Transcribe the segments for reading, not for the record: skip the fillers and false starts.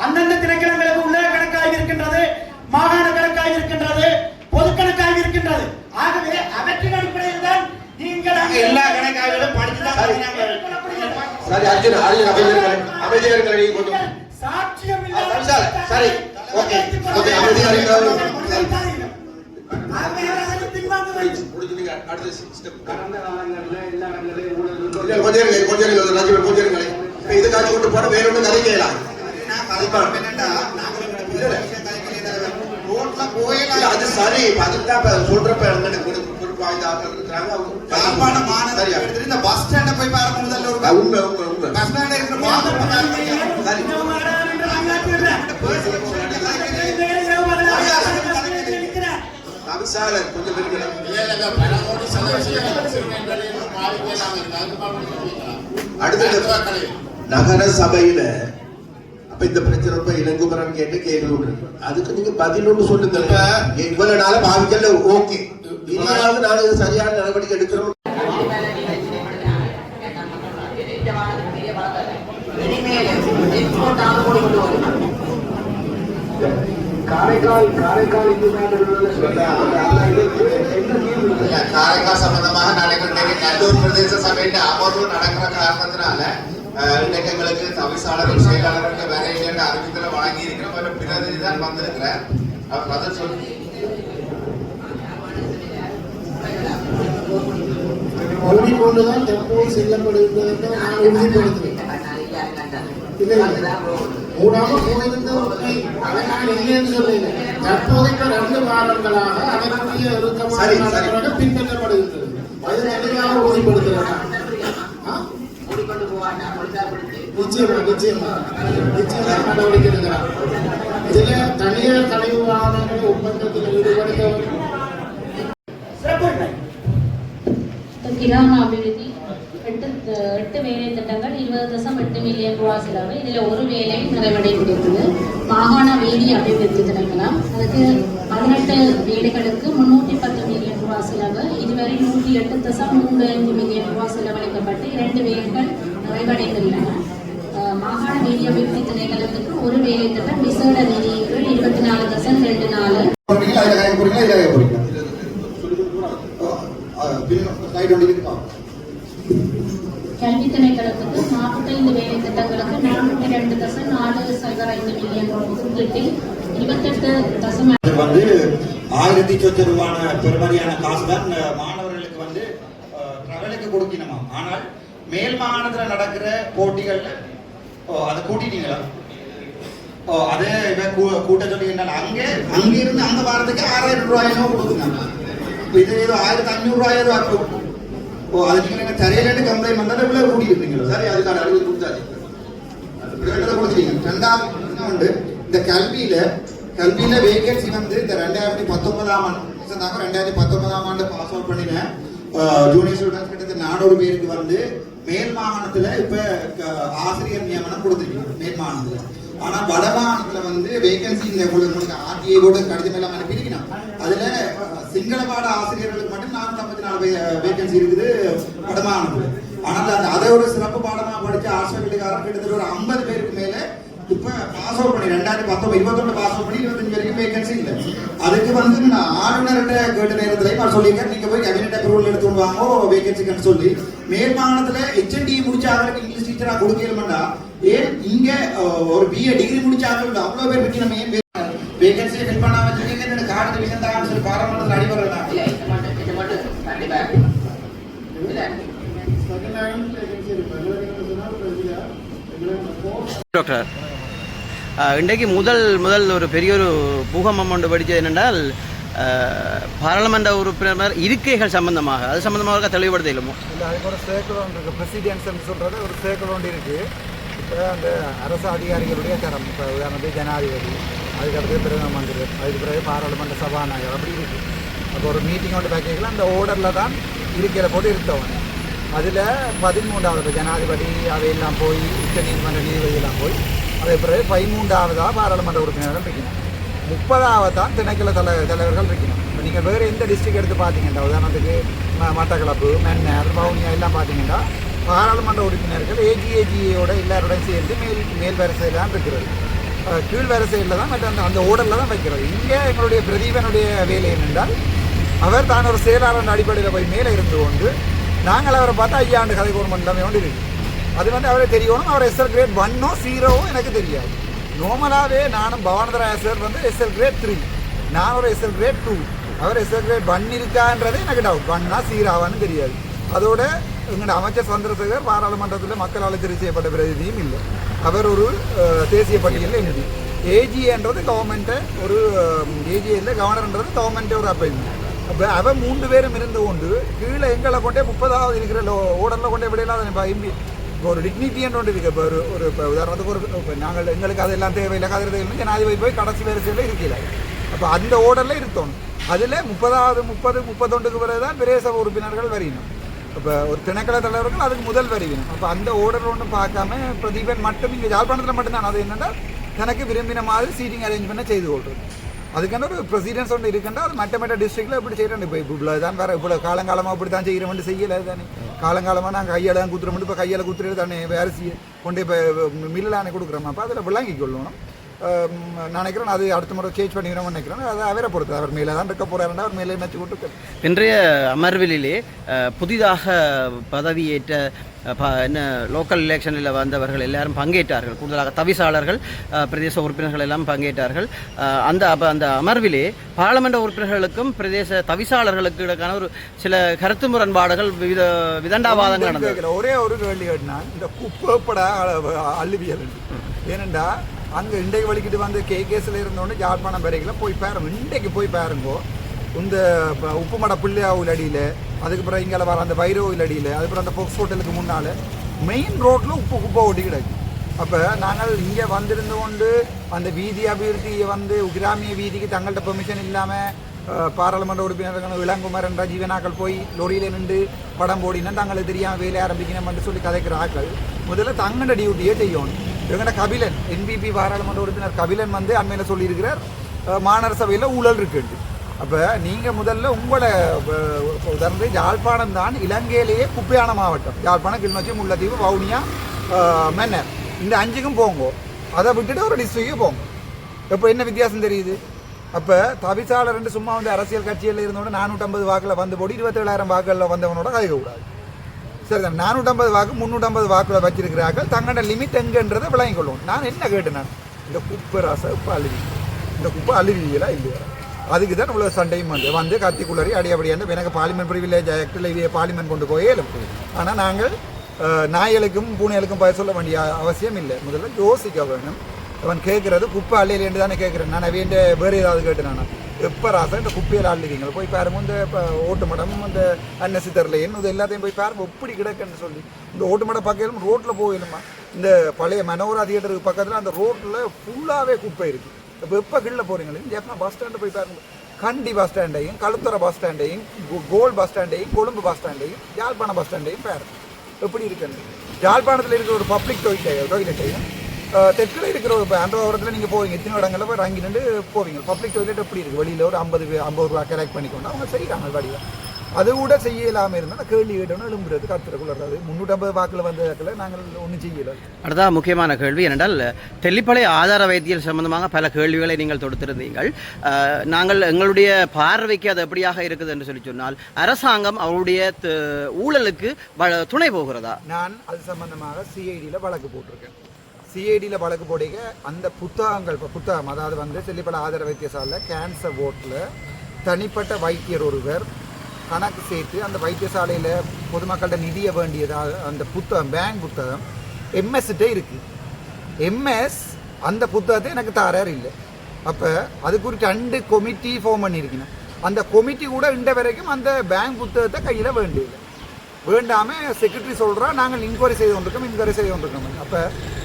அந்தந்த திணைக்களங்களுக்கு உள்ள கணக்காக இருக்கின்றது, மாகாண கணக்காக இருக்கின்றது, பொது கணக்காக இருக்கின்றது. ஆகவே அவற்றின் அடிப்படையில் தான் நீங்கள் எல்லா கணக்காகவும் படித்துதான் சரி. அர்ஜுன் அமைதியாளர்களை சாட்சியம் சரி. ஓகே ஓகே அமைதியாளர்கள் அடுத்த ஸ்டெப் கடந்த காலங்களில் எல்லா கொஞ்சம் இது காட்சி கொண்டு போன வேற ஒன்று கதை செய்யலாம். அது சரி, அதுதான் சொல்றப்ப இந்த பஸ் ஸ்டாண்ட போய் பாருங்க. உண்மை உண்மை உண்மை பஸ் ஸ்டாண்ட்ல இருக்கிற கொஞ்சம் அடுத்த நகர சபையில அப்ப இந்த பிரச்சனை ரொம்ப இளங்குமரன் கேட்டு கேள்வி விட்டு அதுக்கு நீங்க பதில் ஒன்று சொல்லுங்க. இவ்வளவு நாள பாவிக்கல ஓகே, இனியாவது நாளைக்கு சரியான நடவடிக்கை எடுக்கிறோம். காரைக்கால் சம்பந்தமாக நடைபெற்ற நல்லூர் பிரதேச சபையின் அமர்வு நடக்கிற காரணத்தினால இன்றைக்கு எங்களுக்கு தவிசாளர்கள் செயலாளர்களுக்கு வேற இல்லைன்ற அறிவித்தலை வழங்கி இருக்கிறோம். ஒரு பிரதிநிதி தான் வந்திருக்கிறார். அவர் பதில் சொல்லி கொண்டுதான் தற்போது செல்லப்படுகிறது. நான் உறுதிப்படுத்துகிறேன். மூடாம போயிருந்த உண்மை அதை நான் இல்லைன்னு சொல்லல. தற்போதைக்கு 2 வாரங்களாக அதனுடைய இறுக்கமாக பின்பற்றப்படுகின்றது. அது தெளிவாக உறுதிப்படுத்துகிறேன். நிச்சயமா நடவடிக்கை எடுக்கிறார். இதுல தனியார் கழிவு வாகனங்கள் ஒப்பந்தத்தில் ஈடுபடுத்தவர் கிராம அபிவிருத்தி 8 வேலை திட்டங்கள் 20.8 மில்லியன் ரூபாய் செலவு. இதில் ஒரு வேலை நிறைவடைந்திருக்கிறது. மாகாண வீதி அபிவிருத்தி திணைக்களம் அதுக்கு 18 வேலைகளுக்கு 310 மில்லியன் ரூபாய் செலவு. இதுவரை 108.35 மில்லியன் ரூபாய் செலவழிக்கப்பட்டு 2 வேலைகள் நிறைவடைந்துள்ளன. மாகாண வீதி அபிவிருத்தி திணைக்களத்துக்கு ஒரு வேலை திட்டம் விசேட நிதியின் கீழ் 24.24 கல்வி திணைக்களத்துக்கு 45 வேலை திட்டங்களுக்கு 402.405 மில்லியன் ஒதுக்கீட்டில் 28 வந்து 1000 சொச்ச ரூபான பெருமதியான காசு தான் மாணவர்களுக்கு வந்து டிராவலுக்கு கொடுக்கணுமா. ஆனால் மேல் மாகாணத்தில் நடக்கிற போட்டிகள்ல அதை கூட்டிட்டீங்களா? அதே கூட்ட சொல்லிங்கன்னா அங்கிருந்து அந்த வாரத்துக்கு 6000 ரூபாயோ கொடுக்குறாங்க. இது ஏதோ 1500 ரூபாயோ அது நீங்க தரையிலேருந்து கம்ப்ளைண்ட் பண்ணாலும் இவ்வளவு கூட்டி இருப்பீங்களா? சரி, அதுக்கான அறிவு கொடுத்தாச்சு, கொடுத்துட்டீங்க. 2வது இந்த கல்வியில வேகன்சி வந்து இந்த 2019ஆம் ஆண்டு 2019ஆம் ஆண்டு பாஸ் அவுட் பண்ணின ஜூனியர் ஸ்டூடெண்ட்ஸ் கிட்ட 400 பேருக்கு வந்து மேல் மாகாணத்துல இப்ப ஆசிரியர் நியமனம் கொடுத்துருக்கீங்க மேல் மாகாணத்துல. ஆனா வட மாகாணத்துல வந்து வேகன்சி இந்த உங்களுக்கு ஆர்டிஐ போர்டு கடிதம் எல்லாம் அனுப்பியிருக்கணும். அதுல சிங்கள பாட ஆசிரியர்களுக்கு மட்டும் 454 வேகன்சி இருக்குது வட மாகாணத்துல. ஆனால் அதை ஒரு சிறப்பு பாடமா படிச்ச ஆசிரியர்களுக்காரர் கிட்டத்தட்ட ஒரு 50 பேருக்கு மேல இப்ப பாஸ் அவுட் பண்ணி 2021 பாஸ் அவுட் பண்ணி 25 வரைக்கும் வேகன்சி இல்லை. அதுக்கு வந்து நான் ஆளுநர்கிட்ட கேட்ட நேரத்துல நான் சொல்லியிருக்கேன், நீங்க போய் கேபினெட் அப்ரூவல் எடுத்து வாங்க வேகன்சிக்குன்னு சொல்லி. மேல் மாகாணத்துல HND முடிச்சாங்களுக்கு இங்கிலீஷ் டீச்சரா கொடுக்கலமாண்டா ஏன் இங்க ஒரு BA டிகிரி முடிச்சாங்க அவ்வளவு பேர் பற்றி நம்ம ஏன் வேகன்சியை ஃபில் பண்ணாம வச்சிருக்கீங்க? இந்த கார்டு டிவிஷன் தான் சொல்லி பாராளுமன்றத்தில் அடிபடுறா டாக்டர். இன்றைக்கு முதல் ஒரு பெரிய ஒரு பூகம்பம் ஒன்று படித்தது என்னென்றால் பாராளுமன்ற உறுப்பினர் இருக்கைகள் சம்பந்தமாக அது சம்பந்தமாக தெளிவுபடுத்த இயலுமோ? இல்லை, அதுக்கு ஒரு சேர்க்கல் ஒன்று இருக்குது. பிரசிடென்ஸ்ன்னு சொல்கிறது ஒரு சேர்க்கல் ஒன்று இருக்குது. இப்போ அந்த அரசு அதிகாரிகளுடைய தரம், இப்போ உதாரணத்துக்கு ஜனாதிபதி, அதுக்கடுத்து பிரதம மந்திரி, அதுக்கு பிறகு பாராளுமன்ற சபாநாயகர், அப்படி இருக்குது. அப்போ ஒரு மீட்டிங் ஒன்று பேக்கில் அந்த ஓர்டரில் தான் இருக்கையில் போட்டு இருந்தவங்க. அதில் 13வது ஜனாதிபதி அவையெல்லாம் போய் உச்ச நீதிமன்ற நீதிபதியெல்லாம் போய் அதே பிறகு 13வதாக பாராளுமன்ற உறுப்பினர்கள் இருக்கணும். 30வது தான் திணைக்கள தலைவர்கள் இருக்கணும். இப்போ நீங்கள் வேறு எந்த டிஸ்ட்ரிக்ட் எடுத்து பார்த்தீங்கன்னா, உதாரணத்துக்கு மட்டக்களப்பு, மன்னார், வவுனியா எல்லாம் பார்த்தீங்கன்னா பாராளுமன்ற உறுப்பினர்கள் ஏஜிஏஜியோட எல்லாரோடையும் சேர்ந்து மேல் வரிசையில் தான் இருக்கிறது. கீழ் வரிசையில் தான் மற்ற அந்த ஓர்டரில் தான் வைக்கிறது. இங்கே எங்களுடைய பிரதீபனுடைய வேலை என்னென்றால், அவர் தான் ஒரு செயலாளர் அடிப்படையில் போய் மேலே இருந்து கொண்டு நாங்கள் அவரை பார்த்தா 5 ஆண்டு கதை கவர்மெண்ட்லாமே ஒன்று இருக்குது. அது அவரை தெரியணும். அவர் SL கிரேட் 1ஓ 0ஓ எனக்கு தெரியாது. நார்மலாகவே நானும் பவானந்தராய சார் SL கிரேட் 3, நான் ஒரு SL கிரேட் 2, அவர் SL கிரேட் 1 இருக்கான்றதே எனக்கு டவுட். 1ஆ 0ஆவான்னு தெரியாது. அதோட எங்களோட அமைச்சர் சந்திரசேகர் பாராளுமன்றத்தில் மக்களால் தெரிவு செய்யப்பட்ட பிரதிநிதியும் இல்லை. அவர் ஒரு தேசிய பட்டியலில் எழுதி. ஏஜிஏன்றது கவர்மெண்ட்டை ஒரு ஏஜிஏல கவர்னர்ன்றது கவர்மெண்ட்டே ஒரு அப்பாயின்மெண்ட். அப்போ அவன் 3 பேரும் இருந்து கொண்டு கீழே எங்களை கொண்டே 30வது இருக்கிற ஓடரில் கொண்டே விடையில ஒரு டிக்னிட்டின்னு ஒன்று இருக்குது. இப்போ ஒரு இப்போ உதாரணத்துக்கு இப்போ நாங்கள் எங்களுக்கு அதெல்லாம் தேவையில்லை, கதிர தேவையில்லை, ஜனாதிபதி போய் கடைசி வரிசையில் இருக்கல. அப்போ அந்த ஓடரில் இருத்தோணும். அதில் 30வது 31க்கு பிறகு தான் பிரதேச உறுப்பினர்கள் வரையணும். இப்போ ஒரு திணைக்கள தலைவர்கள் அதுக்கு முதல் வரைவினம். அப்போ அந்த ஓர்டர் ஒன்றும் பார்க்காம பிரதீபன் மட்டும் இங்கே யாழ்ப்பாணத்தில் மட்டும்தான் அது என்னென்னா தனக்கு விரும்பின மாதிரி சீட்டிங் அரேஞ்ச்மெண்ட்டை செய்து கொள்வது. அதுக்கான ஒரு ப்ரொசீடியர்ஸ் ஒன்று இருக்குன்னா அது மற்ற டிஸ்ட்ரிக்டில் இப்படி செய்கிறேன். இப்போ இவ்வளோ தான் வேறு இவ்வளோ காலங்காலமாக இப்படி தான் செய்கிறோம்னு செய்யலை தானே. காலங்காலமாக நாங்கள் கையால் தான் குத்துறோம். இப்போ கையால் குத்துறது தானே அரிசியை கொண்டு இப்போ மில்லானே கொடுக்குறோம். அப்போ அதில் விளங்கி கொள்ளணும். நான் நினைக்கிறேன் அது அடுத்த முறை சேஞ்ச் பண்ணிக்கிறோம்னு நினைக்கிறேன். அது அவரை பொறுத்து, அவர் மேலே தான் இருக்க போகிறாருன்னா அவர் மேலே நினச்சி கொண்டு. இன்றைய அமர்விலே புதிதாக பதவியேற்ற என்ன லோக்கல் எலெக்ஷனில் வந்தவர்கள் எல்லாரும் பங்கேற்றார்கள். கூடுதலாக தவிசாளர்கள், பிரதேச உறுப்பினர்கள் எல்லாம் பங்கேற்றார்கள். அந்த அமர்விலே பாராளுமன்ற உறுப்பினர்களுக்கும் பிரதேச தவிசாளர்களுக்கு இடைக்கான ஒரு சில கருத்து முரண்பாடுகள், விதண்டாவாதங்கள் நடந்தது. ஒரே ஒரு கேள்வி கேட்டினா, இந்த குப்பைப்பட அள்ளுவியல் ஏனெண்டா அங்கே இன்றைக்கு வலிக்கிட்டு வந்து கேஸில் இருந்தோடனே யாழ்ப்பாணம் வரைக்கும் போய் பாருங்க. இன்றைக்கு போய் பாருங்கோ, இந்த உப்புமட பிள்ளையாவில் அடியில், அதுக்கு பிறகு இங்கே வர அந்த வைரோவில் அடியில், அதுக்கப்புறம் அந்த பொக்ஸ் ஹோட்டலுக்கு முன்னால் மெயின் ரோட்டில் குப்பை ஓட்டி கிடக்கு. அப்போ நாங்கள் இங்கே வந்திருந்து கொண்டு அந்த வீதி அபிவிருத்தியை கிராமிய வீதிக்கு தங்கள்கிட்ட பெர்மிஷன் இல்லாமல் பாராளுமன்ற உறுப்பினர்கள் இளங்குமரன் ஜீவனாக்கள் போய் லொரியில் நின்று படம் போடினா தங்களுக்கு தெரியாமல் வேலை ஆரம்பிக்கணும்னு சொல்லி கதைக்கிற ஆக்கள் முதல்ல தங்கண்ட டியூட்டியே செய்யணும். எங்கள்ட கபிலன், NPP பாராளுமன்ற உறுப்பினர் கபிலன் அண்மையில் சொல்லியிருக்கிறார் மாநகர சபையில் ஊழல் இருக்குண்டு. அப்போ நீங்கள் முதல்ல உங்களை உதாரணத்துக்கு யாழ்ப்பாணம் தான் இலங்கையிலேயே குப்பையான மாவட்டம். யாழ்ப்பாணம், கிளிநொச்சி, முல்லைத்தீவு, வவுனியா, மன்னர், இந்த 5க்கும் போங்க. அதை விட்டுட்டு ஒரு டிஸ்ட்ரிக்ட்டுக்கு போங்க. இப்போ என்ன வித்தியாசம் தெரியுது? அப்போ தவிசாளர் சும்மா அரசியல் கட்சியில் இருந்தோட 450 வாக்கில் வந்து போடி 27,000 வாக்குகளில் வந்தவனோட கதைக்க கூடாது. சரி தான், 450 வாக்கு 350 வாக்கில் வச்சிருக்கிறார்கள். தங்களோட லிமிட் எங்கன்றதை விளங்கி கொள்ளுவோம். நான் என்ன கேட்டேன், இந்த குப்பை ரசம் இப்போ அழுவி, இந்த குப்பை அழுவியெல்லாம் இல்லையா? அதுக்கு தான் இவ்வளோ சண்டையும் வந்து கத்திக்குள்ளறி அடியபடியாண்டு எனக்கு பார்லிமெண்ட் ப்ரிவிலேஜ் ஆக்டில் இவையை பார்லிமெண்ட் கொண்டு போயேலும். ஆனால் நாங்கள் நாய்களுக்கும் பூனைகளுக்கும் பய சொல்ல வேண்டிய அவசியம் இல்லை. முதல்ல யோசிக்க வேணும். அவன் கேட்குறது குப்பை அள்ளிலேருந்து தானே கேட்குறேன். நான் அவையண்ட வேறு ஏதாவது கேட்டு நான் எப்போ ராசா இந்த குப்பையில் அள்ளுவீங்க போய் பாருங்க. இந்த இப்போ ஓட்டு மடம், இந்த அன்னசித்தர்லேயும் இது எல்லாத்தையும் போய் பாருங்க எப்படி கிடக்குன்னு சொல்லி. இந்த ஓட்டு மடம் பக்கம் ரோட்டில் போயிடுமா, இந்த பழைய மனோரா தியேட்டருக்கு பக்கத்தில் அந்த ரோட்டில் ஃபுல்லாகவே குப்பை இருக்குது. இப்போ எப்போ கீழே போகிறீங்களே ஜெஃப்னா பஸ் ஸ்டாண்டு போய் பாருங்க. கண்டி பஸ் ஸ்டாண்டையும், களுத்துறை பஸ் ஸ்டாண்டையும், கோல் பஸ் ஸ்டாண்டையும், கொழும்பு பஸ் ஸ்டாண்டையும், யாழ்ப்பாணம் பஸ் ஸ்டாண்டையும் பாருங்க எப்படி இருக்குன்னு. யாழ்ப்பாணத்தில் இருக்கிற ஒரு பப்ளிக் டாய்லெட்டையும் தெற்கில் இருக்கிற ஒரு அன்றவரத்தில் நீங்கள் போவீங்க, எத்தனை இடங்களில் போய் இறங்கி நின்று போவீங்க. பப்ளிக் டாய்லெட் எப்படி இருக்குது? வெளியில் ஒரு 50 ரூபா கலெக்ட் பண்ணிக்கொண்டு அவங்க செய்கிறாங்க வடிவம். அது கூட செய்ய இல்லாமல் இருந்தால் கேள்வி கேட்டோன்னு எழும்புறது கத்துறக்குள்ளது. 350 வாக்கில் வந்ததில் நாங்கள் ஒன்றும் செய்யலை. அடுத்ததாக முக்கியமான கேள்வி என்னென்றால், தெல்லிப்பளை ஆதார வைத்தியல் சம்பந்தமாக பல கேள்விகளை நீங்கள் தொடுத்திருந்தீர்கள். நாங்கள் எங்களுடைய பார்வைக்கு அது எப்படியாக இருக்குது என்று சொல்லி சொன்னால், அரசாங்கம் அவருடைய ஊழலுக்கு துணை போகிறதா? நான் அது சம்பந்தமாக CIDயில் வழக்கு போட்டிருக்கேன். CIDயில் வழக்கு போடுக அந்த புத்தகங்கள், இப்போ புத்தகம் அதாவது தெல்லிப்பளை ஆதார வைத்தியசாலையில் கேன்சர் வார்டில் தனிப்பட்ட வைத்தியர் ஒருவர் கணக்கு சேர்த்து அந்த வைத்தியசாலையில் பொதுமக்கள்கிட்ட நிதிய வேண்டியதாக அந்த புத்தகம், பேங்க் புத்தகம் MS-கிட்டே இருக்குது. MS அந்த புத்தகத்தை எனக்கு தாரார் இல்லை. அப்போ அதுக்கு ஒரு 2 கமிட்டி ஃபார்ம் பண்ணியிருக்கணும். அந்த கொமிட்டி கூட இன்ற வரைக்கும் அந்த பேங்க் புத்தகத்தை கையில் வேண்டாமல் செக்ரட்டரி சொல்கிறா நாங்கள் இன்கொயரி செய்து கொண்டிருக்கோம். அப்போ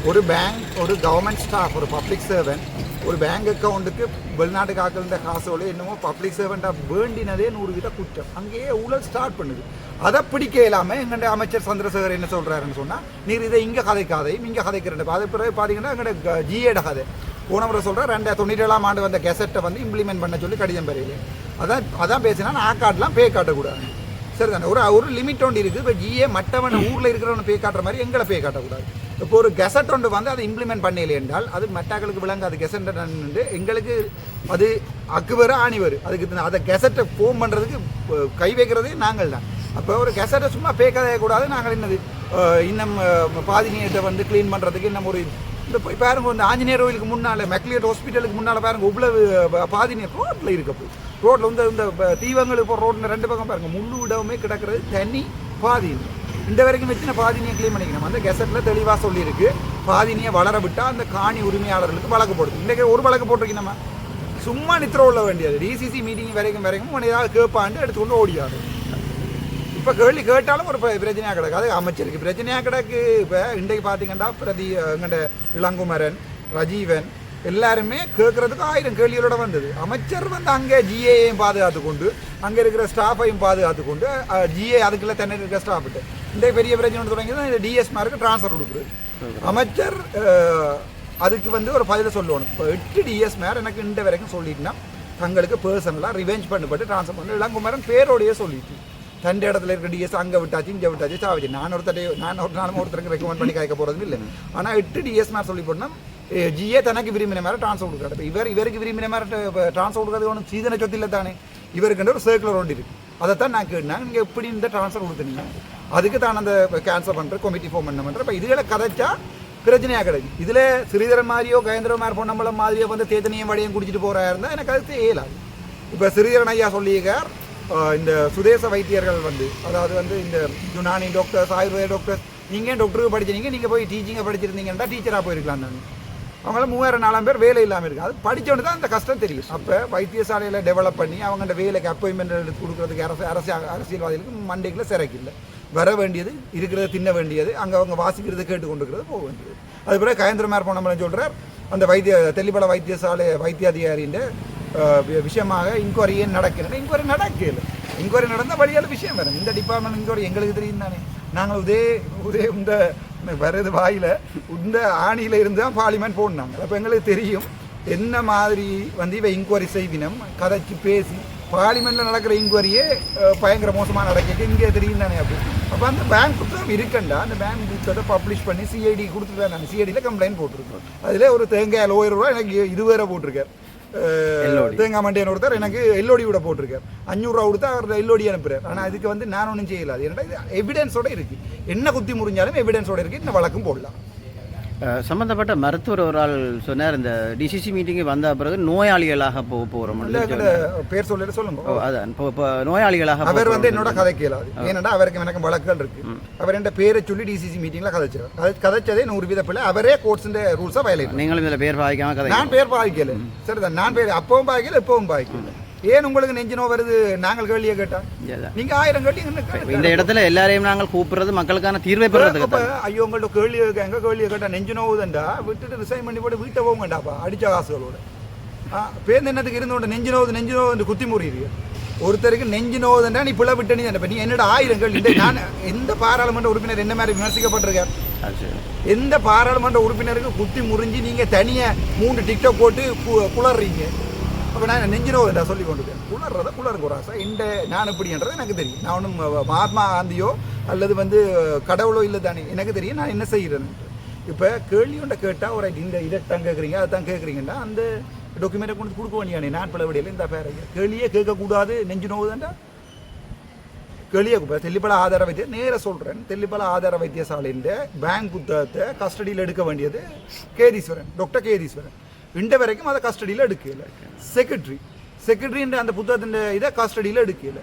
ஒரு பேங்க், ஒரு கவர்மெண்ட் ஸ்டாஃப், ஒரு பப்ளிக் சர்வெண்ட் ஒரு பேங்க் அக்கௌண்ட்டுக்கு வெளிநாட்டுக்கு ஆக்கிற காசோடு என்னமோ பப்ளிக் சர்வெண்ட்டாக வேண்டினதே 100 கிட்ட குற்றம். அங்கேயே ஊழல் ஸ்டார்ட் பண்ணுது. அதை பிடிக்க இல்லாமல் எங்கள்ட அமைச்சர் சந்திரசேகர் என்ன சொல்கிறாருன்னு சொன்னால், நீர் இதை இங்கே கதைக்காதையும் இங்கே கதைக்கிறேன். அது பிறகு பார்த்தீங்கன்னா எங்கள்ட ஜிஏட கதை போன முறை சொல்கிறேன் 2097ஆம் ஆண்டு வந்த கெசட்டை வந்து இம்ப்ளிமெண்ட் பண்ண சொல்லி கடிதம் பெறையில அதான் பேசினா ஆ காட்டலாம் பே காட்டக்கூடாது. சரி தானே, ஒரு லிமிட் ஒன்று இருக்குது. இப்போ ஜிஏ மற்றவன் ஊரில் இருக்கிறவனை பே காட்டுற மாதிரி எங்களை பே காட்டக்கூடாது. இப்போ ஒரு கெசட் ஒன்று வந்து அதை இம்ப்ளிமெண்ட் பண்ணல என்றால் அது மற்றவர்களுக்கு விளங்காது. கெசட் எங்களுக்கு அது அக்குவரு ஆணிவர், அதுக்கு அதை கெசட்டை ஃபோம் பண்ணுறதுக்கு கை வைக்கிறதே நாங்கள் தான். அப்போ ஒரு கெசட்டை சும்மா பே கதையக்கூடாது. நாங்கள் என்னது இன்னும் பாதினியத்தை வந்து க்ளீன் பண்ணுறதுக்கு இன்னும் ஒரு இந்த போய் பாருங்க, இந்த ஆஞ்சநேயர் கோயிலுக்கு முன்னால் மெக்லியட் ஹாஸ்பிட்டலுக்கு முன்னால் பாருங்க, இவ்வளவு பாதினியர் ரோட்டில் இருக்க போய் ரோட்டில் வந்து இந்த தீவங்களுக்கு இப்போ ரோட்டில் 2 பக்கம் பாருங்கள் முள்ளு இடமே கிடக்கிறது தனி பாதினி. இந்த வரைக்கும் வச்சு பாதினியை க்ளீன் பண்ணிக்கணும். அந்த கெசட்டில் தெளிவாக சொல்லியிருக்கு, பாதினியை வளர விட்டால் அந்த காணி உரிமையாளர்களுக்கு வழக்கு போடுது. இன்றைக்கு ஒரு வழக்கு போட்டிருக்கீங்க, நம்ம சும்மா நித்திர உள்ள வேண்டியது. டிசிசி மீட்டிங் வரைக்கும் ஏதாவது கேட்பாண்டு எடுத்துக்கொண்டு ஓடியாரு. இப்போ கேள்வி கேட்டாலும் ஒரு பிரச்சனையாக கிடக்கு. அது அமைச்சருக்கு பிரச்சனையாக கிடக்கு. இப்போ இன்றைக்கு பார்த்தீங்கன்னா எங்கள்ட இளங்குமரன், ரஜீவன் எல்லாருமே கேட்கறதுக்கு 1000 கேள்விகளோட வந்தது. அமைச்சர் வந்து அங்கே ஜிஏயையும் பாதுகாத்து கொண்டு அங்கே இருக்கிற ஸ்டாஃபையும் பாதுகாத்து கொண்டு ஜிஏ அதுக்குள்ள தண்ணி இருக்கிற ஸ்டாஃப்ட்டு இன்றைக்கு பெரிய பிரச்சனை தொடங்கி தான் டிஎஸ்மாருக்கு ட்ரான்ஸ்ஃபர் கொடுக்குறது. அமைச்சர் அதுக்கு வந்து ஒரு பதிலை சொல்லணும். இப்போ 8 டிஎஸ்மார் எனக்கு இந்த வரைக்கும் சொல்லிட்டுனா தங்களுக்கு பர்சனலாக ரிவெஞ்ச் பண்ணப்பட்டு ட்ரான்ஸ்ஃபர் பண்ணி இளங்குமரன் பேரோடையே சொல்லிட்டு தண்ட இடத்துல இருக்கிற டிஎஸ் அங்கே விட்டாச்சு இங்கே விட்டாச்சு சாவிச்சு. நான் ஒரு நாளும் ஒருத்தருக்கு ரெக்கமெண்ட் பண்ணி கேட்க போகிறதும் இல்லை. ஆனால் 8 டிஎஸ்மார் சொல்லி போட்டோம்னா ஜிஏ தனக்கு விரும்பின மாதிரி ட்ரான்ஸ்ஃபர் கொடுக்குறாரு. இப்போ இவருக்கு விரும்பின மாதிரி ட்ரான்ஸ்ஃபர் கொடுக்குறது ஒன்றும் சீதனை சொத்து இல்லை தானே. இவருக்குன்ற ஒரு சர்க்குலர் ஒன்று இருக்குது. அதைத்தான் நான் கேட்டேன், நீங்கள் எப்படி இந்த ட்ரான்ஸ்ஃபர் கொடுத்தீங்க, அதுக்கு தான் அந்த கேன்சல் பண்ணுற கமிட்டி ஃபார்ம் பண்ண பண்ணுறேன். இப்போ இதுகளை கதைச்சா பிரச்சனையாக கிடையாது. இதில் ஸ்ரீதரன் மாதிரியோ கயேந்திரமார் பொன்னம்பலம் மாதிரியோ வந்து தேத்தனையும் வடையும் குடிச்சிட்டு போகிறா இருந்தால் எனக்கு அது இயலாது. இப்போ ஸ்ரீதரன் ஐயா சொல்லியிருக்கார், இந்த சுதேச வைத்தியர்கள் வந்து அதாவது வந்து இந்த யுனானி டாக்டர்ஸ், ஆயுர்வேத டாக்டர்ஸ், நீங்கள் டாக்டருக்கு படிச்சிருந்தீங்க, நீங்கள் போய் டீச்சிங்கை படிச்சிருந்தீங்கன்னா டீச்சராக போயிருக்கலாம். நான் அவங்களாம் 3000-4000 பேர் வேலை இல்லாமல் இருக்குது. அது படித்தோன்னு தான் அந்த கஷ்டம் தெரியும். அப்போ வைத்தியசாலையில் டெவலப் பண்ணி அவங்க அந்த வேலைக்கு அப்பாயின்மெண்ட் எடுத்து கொடுக்குறதுக்கு அரசியல்வாதிகளுக்கு மண்டைக்குள்ள சிறைக்கு இல்லை. வர வேண்டியது இருக்கிறத தின்ன வேண்டியது, அங்கே அவங்க வாசிக்கிறது கேட்டு கொண்டிருக்கிறது போக வேண்டியது. அது பிறகு கயேந்திரமார் பொன்னம்பலம் சொல்கிறார், அந்த தெல்லிப்பள வைத்தியசாலை வைத்தியாதிகாரின்ற விஷயமாக இன்கொயரி நடக்கிறேன். இன்கொயரி நடக்கல. இன்கொயரி நடந்த வழியால் விஷயம் வேறு. இந்த டிபார்ட்மெண்ட் இன்கொயரி எங்களுக்கு தெரியும் தானே. நாங்கள் உதே இந்த வருது வாயில் இந்த ஆணியில் இருந்து தான் பார்லிமெண்ட் போடனாங்க. அப்போ எங்களுக்கு தெரியும் என்ன மாதிரி வந்து இவ இன்கொயரி செய்வினம் கதைச்சி பேசி பார்லிமெண்ட்டில் நடக்கிற இன்கொயரியே பயங்கர மோசமாக நடக்கிட்டு இங்கே தெரியும் தானே. அப்படி அப்போ அந்த பேங்க் புத்தகம் இருக்கண்டா, அந்த பேங்க் புத்தகத்தை பப்ளிஷ் பண்ணி சிஐடி கொடுத்துருக்காரு. நான் சிஐடியில் கம்ப்ளைண்ட் போட்டிருக்கோம். அதில் ஒரு தேங்காய் 1000 ரூபா எனக்கு இதுவரை போட்டிருக்கார். தேங்காய் மண்டியன் ஒருத்தர் எனக்கு எல்ஓடி விட போட்டிருக்கார். 500 ரூபா கொடுத்தா அவர் எல்ஓடி அனுப்புறார். ஆனால் அதுக்கு வந்து நான் ஒன்றும் செய்யலாது. ஏன்னா இது எவிடன்ஸோட இருக்குது. என்ன குத்தி முறிஞ்சாலும் எவிடன்ஸோட இருக்குது. இந்த வழக்கும் போடலாம். சம்பந்தப்பட்ட மருத்துவர் ஒரு ஆள் சொன்னார், இந்த டிசிசி மீட்டிங்கு வந்த பிறகு நோயாளிகளாக போகிறோம். பேர் சொல்லுங்க. அதான் இப்போ நோயாளிகளாக அவர் வந்து என்னோட கதை கேளாது. ஏன்னா அவருக்கு எனக்கு வழக்குகள் இருக்கு. அவர் என்ற பேரை சொல்லி டிசிசி மீட்டிங்ல கதைச்சதே 100% பிள்ளை. அவரே கோர்ட்ஸ் ரூல்ஸை வயலேட். நீங்களும் இதில் பேர் பாதிக்காம கதை. நான் பேர் பாதிக்கல. சரிதான், நான் பேர் அப்பவும் பாதிக்கல எப்பவும் பாதிக்கல. ஏன் உங்களுக்கு நெஞ்சு நோ வருது? நாங்கள் கேள்வியை கேட்டா நீங்க 1000 கேள்வி. இந்த இடத்துல எல்லாரையும் நாங்கள் கூப்பிடுறது மக்களுக்கான தீர்வை பெறதுக்கு. ஐயோ உங்கள்ட்ட கேள்வி எங்க கேள்வியை கேட்டா நெஞ்சு நோவுதுண்டா விட்டுட்டு ரிசைன் பண்ணி போட்டு வீட்டை போங்கண்டாப்பா அடிச்ச காசுகளோட. பேருந்து என்னத்துக்கு இருந்தோட நெஞ்சு நோவு குத்தி முறியுது. ஒருத்தருக்கு நெஞ்சு நோவுதுண்டா நீ பிள்ளை விட்டு நீ என்னோட 1000 கேள்வி. நான் எந்த பாராளுமன்ற உறுப்பினர் என்ன மாதிரி விமர்சிக்கப்பட்டிருக்கார்? எந்த பாராளுமன்ற உறுப்பினருக்கு குத்தி முறிஞ்சு நீங்க தனியா 3 டிக்டாக் போட்டு குளறீங்க. அப்போ நான் நெஞ்சினோதா சொல்லி கொண்டுருக்கேன். குளருக்கு ஒரு ஆசை இந்த நான் எப்படின்றது எனக்கு தெரியும். நான் ஒன்றும் மகாத்மா காந்தியோ அல்லது வந்து கடவுளோ இல்லை தானே. எனக்கு தெரியும் நான் என்ன செய்கிறேன்னு. இப்போ கேள்வி ஒன்றை கேட்டால் ஒரு இந்த இதைத்தான் கேட்குறீங்க அதைத்தான் கேட்குறீங்கன்னா அந்த டாக்குமெண்ட்டை கொண்டு கொடுக்க வேண்டியானே. நான் பல விடையில் இந்த பேரைய கேள்வியே கேட்கக்கூடாது. நெஞ்சு நோவுதாண்டா கேள்வியே தெல்லிப்பள ஆதார வைத்திய நேராக சொல்கிறேன். தெல்லிப்பள ஆதார வைத்தியசாலையின் பேங்க் புத்தகத்தை கஸ்டடியில் எடுக்க வேண்டியது கேதீஸ்வரன், டாக்டர் கேதீஸ்வரன். இன்ற வரைக்கும் அதை கஸ்டடியில் எடுக்கல. செக்ரட்டரின்ற அந்த புத்தகத்தின் இதை கஸ்டடியில் எடுக்கல.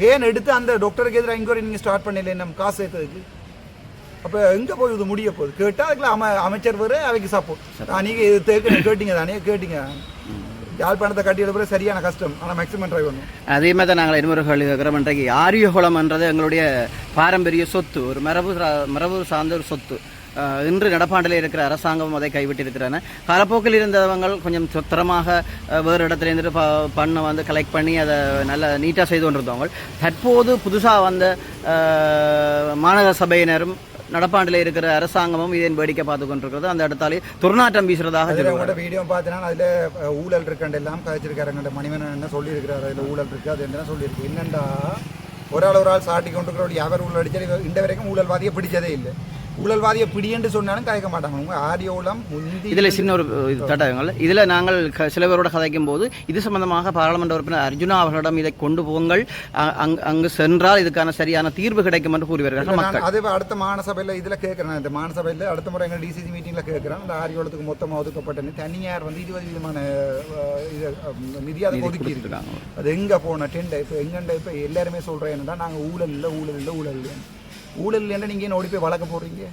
ஏன் எடுத்து அந்த டாக்டருக்கு எதிராக இன்கொயரி நீங்கள் ஸ்டார்ட் பண்ணல நம்ம காசு சேர்த்ததுக்கு? அப்போ எங்கே போய் இது முடிய போகுது? கேட்டால் அதுக்குள்ள அமைச்சர் வர அவைக்கு சப்போர்ட். நீங்கள் இது கேட்டீங்க தானே கேட்டீங்க. யாழ்ப்பாணத்தை கட்டி எழுப்புறது சரியான கஷ்டம். ஆனால் மேக்ஸிமம் ட்ரை பண்ணுவோம். அதே மாதிரி தான் நாங்கள் இன்னொரு கேள்வி கேட்குறோம். இன்றைக்கு ஆரியகுளம்ன்றது எங்களுடைய பாரம்பரிய சொத்து, ஒரு மரபு சார்ந்த ஒரு சொத்து. இன்று நடப்பாண்டில் இருக்கிற அரசாங்கம் அதை கைவிட்டிருக்கிறான. காலப்போக்கில் இருந்தவங்க கொஞ்சம் சொத்தரமாக வேறு இடத்துல இருந்துட்டு பண்ண வந்து கலெக்ட் பண்ணி அதை நல்லா நீட்டாக செய்து கொண்டிருந்தவங்க தற்போது புதுசாக வந்த மாநகர சபையினரும் நடப்பாண்டில் இருக்கிற அரசாங்கமும் இதன் வேடிக்கை பார்த்து கொண்டிருக்கிறது. அந்த இடத்தாலே துர்நாற்றம் வீசுறதாக உங்களோட வீடியோ பார்த்தீங்கன்னா அதில் ஊழல் இருக்காண்டு எல்லாம் கதைச்சிருக்காருங்க. மணிவன் என்ன சொல்லியிருக்கிறாரு, அதில் ஊழல் இருக்குது, அது என்ன சொல்லியிருக்கு. என்னென்னா ஒரு ஆள் சாட்டி கொண்டிருக்கிற அவர் ஊழல் அடித்தால் இந்த வரைக்கும் ஊழல்வாதியை பிடிச்சதே இல்லை. ஊழல்வாதியை பிடின்னு சொன்னாலும் கதைக்க மாட்டாங்க. உங்கள் ஆரியோளம் முந்தி இதில் சின்ன ஒரு தட்டங்கள் இதில் நாங்கள் சில பேரோட கதைக்கும் போது இது சம்பந்தமாக பாராளுமன்ற உறுப்பினர் அர்ஜுனா அவர்களிடம் இதை கொண்டு போங்கள், அங்கு சென்றால் இதுக்கான சரியான தீர்வு கிடைக்கும் என்று கூறுவார்கள் மக்கள். அது அடுத்த மாநசபையில் இதில் கேட்குறேன். இந்த மாநசபையில் அடுத்த முறை எங்கள் டிசிசி மீட்டிங்கில் கேட்குறேன். அந்த ஆரியோளத்துக்கு மொத்தமாக ஒதுக்கப்பட்ட தனியார் வந்து 20 விதமான நிதி அதை ஒதுக்கி இருக்கிறாங்க. அது எங்கே போன டெண்டை இப்போ எங்கண்ட இப்போ எல்லாருமே சொல்கிறேன் என்னன்னா நாங்கள் ஊழல் இல்லை ஊழல் இல்லை ஊழல் இல்லை ஊழல் இல்லைன்னா நீங்கள் என்ன ஓடி போய் வழக்கு போடுறீங்க?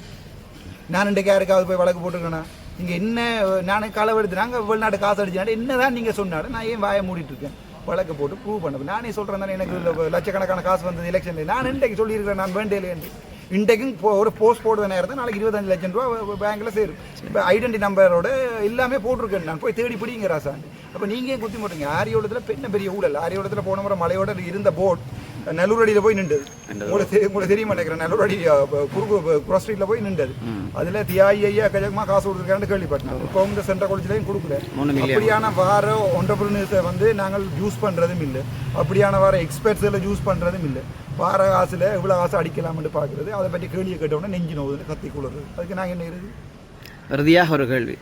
நான் இன்றைக்கு யாருக்காவது போய் வழக்கு போட்டுருக்கேன்னா நீங்கள் என்ன நான் களவெடுத்து நாங்கள் வெளிநாட்டு காசு அடிச்சாண்டு என்ன தான் நீங்கள் சொன்னாலும் நான் ஏன் வாயை மூடிட்டு இருக்கேன்? வழக்கு போட்டு ப்ரூவ் பண்ண நானே சொல்கிறேன் தானே எனக்கு லட்சக்கணக்கான காசு வந்தது எலெக்ஷனில். நான் இன்றைக்கு சொல்லியிருக்கிறேன் நான் வேண்டேன் இன்றைக்கும் ஒரு போஸ்ட் போடுவேன் நேரம் நாளைக்கு 25 லட்சம் ரூபா பேங்க்கில் சேரும். இப்போ ஐடென்டி நம்பரோட எல்லாமே போட்டிருக்கேன். நான் போய் தேடி பிடிங்க ராசாண்டு. அப்போ நீங்கள் குத்தி போட்டுங்க. ஆரியோளத்தில் பெண்ண பெரிய ஊழல். ஆரியோளத்தில் போன முறை மலையோட இருந்த போட் நல்லூரடியில் போய் நின்றது. உங்களுக்கு தெரிய மாட்டேங்கிறேன். நல்லூரடி குரோஸ் ஸ்ட்ரீட்டில் போய் நின்றது. அதில் தியாயியா கஜகமாக காசு கொடுத்துருக்கான்னு கேள்விப்பட்டேன். இப்போ இந்த சென்ட்ரல் காலேஜ்லையும் கொடுக்கல. அப்படியான வார ஒன்றரை வந்து நாங்கள் யூஸ் பண்ணுறதும் இல்லை. அப்படியான வார எக்ஸ்பர்ட்ஸில் யூஸ் பண்ணுறதும் இல்லை. வார காசில் இவ்வளோ காசு அடிக்கலாம்னு பார்க்குறது. அதை பற்றி கேள்வியை கேட்டோன்னே நெஞ்சு நோவுதுன்னு கத்தி கொள்ளுறது. அதுக்கு நாங்கள் என்ன இருக்குது? இறுதியாக ஒரு கேள்வி.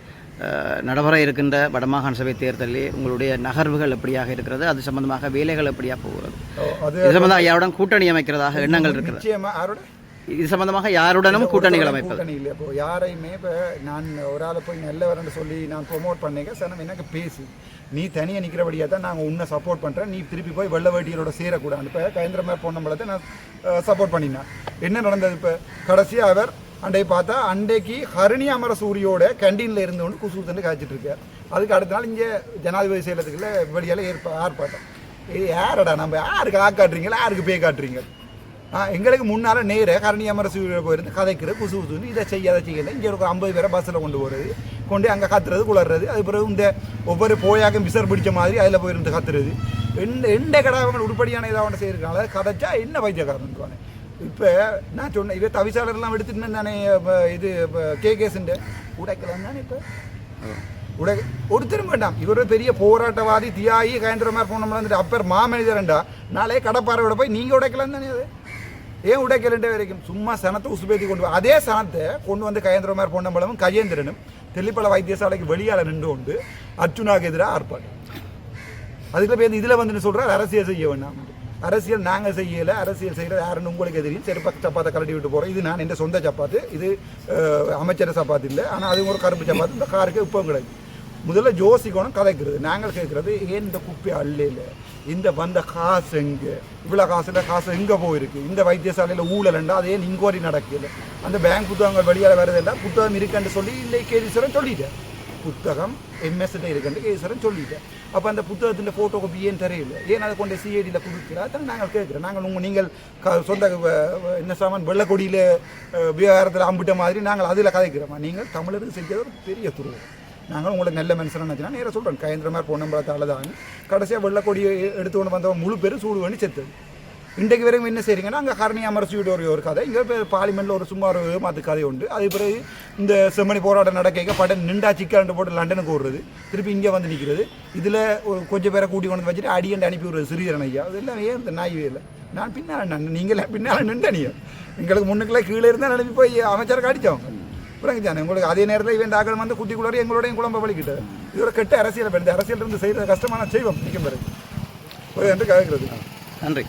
நடைபெற இருக்கின்ற வடமாகாண சபை தேர்தலில் உங்களுடைய நகர்வுகள் எப்படியாக இருக்கிறது? அது சம்பந்தமாக வேலைகள் எப்படியா போகிறது? இது சம்பந்தமாக யாருடன் கூட்டணி அமைக்கிறதாக எண்ணங்கள் இருக்கிறது? இது சம்பந்தமாக யாருடனும் கூட்டணிகள் அமைப்பது? கூட்டணி இல்லை. இப்போ யாரையுமே இப்போ நான் ஒரு ஆளை போய் நல்லவரன்னு சொல்லி நான் ப்ரொமோட் பண்ணேங்க. சனம் எனக்கு பேசி நீ தனியாக நிற்கிறபடியாக தான் நாங்கள் உன்னை சப்போர்ட் பண்ணுறேன், நீ திருப்பி போய் வெள்ள வேட்டியரோட சேரக்கூடாது. இப்போ கயந்திரமார் பொன்னம்பலத்தை நான் சப்போர்ட் பண்ணினேன். என்ன நடந்தது? இப்போ கடைசியாக அவர் அண்டை பார்த்தா அண்டைக்கு ஹரணி அமர சூரியோட கேண்டீனில் இருந்தோன்னு குசூத்தண்டு காய்ச்சிட்டு இருக்கார். அதுக்கு அடுத்த நாள் இங்கே ஜனாதிபதி செயலத்துக்குள்ள வெளியால் ஆர்ப்பாட்டம். இது யாரடா நம்ம யாருக்கு காட்டுறீங்களா யாருக்கு பே காட்டுறீங்க? எங்களுக்கு முன்னால் நேர ஹரணி அமர சூரியோட போயிருந்து கதைக்கிற குசூத்துன்னு இதை செய்ய அதை செய்யலை. இங்கே ஒரு 50 பேரை பஸ்ஸில் கொண்டு போகிறது, கொண்டு அங்கே கத்துறது குளறது. அது பிறகு இந்த ஒவ்வொரு போயாக்கும் விசர் பிடிச்ச மாதிரி அதில் போயிருந்து கத்துறது. எந்த கடாவங்கள் உருப்படியான ஏதாவது செய்யிருக்காங்க கதைச்சா என்ன வைத்தியக்காரன். இப்போ நான் சொன்னேன் இவ தவிசாளர்லாம் எடுத்துட்டு தானே இது கேசுண்டு உடைக்கலாம் தானே. இப்போ ஒருத்தரும் வேண்டாம். இவர் பெரிய போராட்டவாதி தியாகி கயந்திரமார் போனோம்னா வந்துட்டு அப்பர் மாமனிதர்ண்டா நாளே கடப்பாரோட போய் நீங்கள் உடைக்கலாம் தானே. அது ஏன் உடைக்கலண்டே வரைக்கும் சும்மா சனத்தை உசுபேத்தி கொண்டு அதே சனத்தை கொண்டு வந்து கயந்திரமார் பொன்னம்பலமும் கஜேந்திரனும் தெல்லிப்பள வைத்தியசாலைக்கு வெளியால் நின்று கொண்டு அர்ச்சுனாக்கு எதிராக ஆர்ப்பாட்டம். அதுக்குள்ள பேர் இதில் வந்துன்னு சொல்கிறார் அரசியல் செய்ய வேண்டாம். அரசியல் நாங்கள் செய்யலை, அரசியல் செய்கிறது யாருன்னு உங்களுக்கு எதிரியும் செருப்பத்து சப்பாத்தை கலட்டி விட்டு போகிறோம். இது நான் என் சொந்த சப்பாத்து, இது அமைச்சர் சப்பாத்து இல்லை. ஆனால் அது ஒரு கருப்பு சப்பாத்து இந்த காருக்கு இப்போ கிடையாது. முதல்ல ஜோசிக்கணும் கதைக்கிறது. நாங்கள் கேட்குறது ஏன் இந்த குப்பை அள்ளையில் இந்த வந்த காசு எங்கே, இவ்வளோ காசு எங்கே போயிருக்கு, இந்த வைத்தியசாலையில் ஊழலண்டா அதே இன்கொயரி நடக்கல, அந்த பேங்க் புத்தகங்கள் வெளியால் வருதுண்டா புத்தகம் இருக்குன்னு சொல்லி இல்லை கேதீஸ்வரன் சொல்லிட்டேன். புத்தகம் எம்எஸ்கிட்ட இருக்குன்னு கேதீஸ்வரன் சொல்லிட்டேன். அப்போ அந்த புத்தகத்தின் ஃபோட்டோ காப்பி ஏன் தெரியல, ஏன் அதை கொண்டு சிஐடியில் கொடுக்குறா தான் நாங்கள் கேட்குறோம். நாங்கள் நீங்கள் சொந்த என்ன சாமான் வெள்ளக்கொடியில் விவகாரத்தில் அம்பிட்ட மாதிரி நாங்கள் அதில் கதைக்கிறோமா? நீங்கள் தமிழருக்கு செய்கிறது ஒரு பெரிய துருவம். நாங்கள் உங்களுக்கு நல்ல மனுஷனாக நினச்சினா நேராக சொல்கிறோம். கயந்திரமார் பொன்னம்பலத்தால் தான் கடைசியாக வெள்ளக்கொடியை எடுத்து கொண்டு வந்தவன் முழு பேரும் சூடு பண்ணி செத்துது. இன்றைக்கு வரைக்கும் என்ன செய்றீங்கன்னா அங்கே ஹரணி அமரசியோட ஒரு கதை, இங்கே பார்லிமெண்ட்டில் ஒரு சும்மா ஒரு மாற்று கதை உண்டு. அது பிறகு இந்த செம்மணி போராட்டம் நடக்க படம் நின்றா சிக்காண்டு போட்டு லண்டனுக்கு ஓடுறது, திருப்பி இங்கே வந்து நிற்கிறது. இதில் கொஞ்சம் பேரை கூட்டி கொண்டு வச்சுட்டு அடியண்டு அனுப்பி விடுறது சிறியரன் ஐயா. அதெல்லாம் ஏன் இந்த நாய் இல்லை. நான் பின்னால் நீங்களே பின்னால் நின்றனியா எங்களுக்கு முன்னுக்குள்ளே கீழே இருந்தால் அனுப்பி போய் அமைச்சருக்கு அடித்தவங்க புரிஞ்சுச்சானே உங்களுக்கு. அதே நேரத்தில் இவன் ஆக்கள் வந்து குட்டிக்குள்ளாரி எங்களோடையும் குழம்ப வலிக்கிட்டு இதோட கெட்ட அரசியல் இந்த அரசியல் இருந்து செய்கிற கஷ்டமான செய்வோம் நிற்கும் பிறகு என்று கேட்குறது. நன்றி.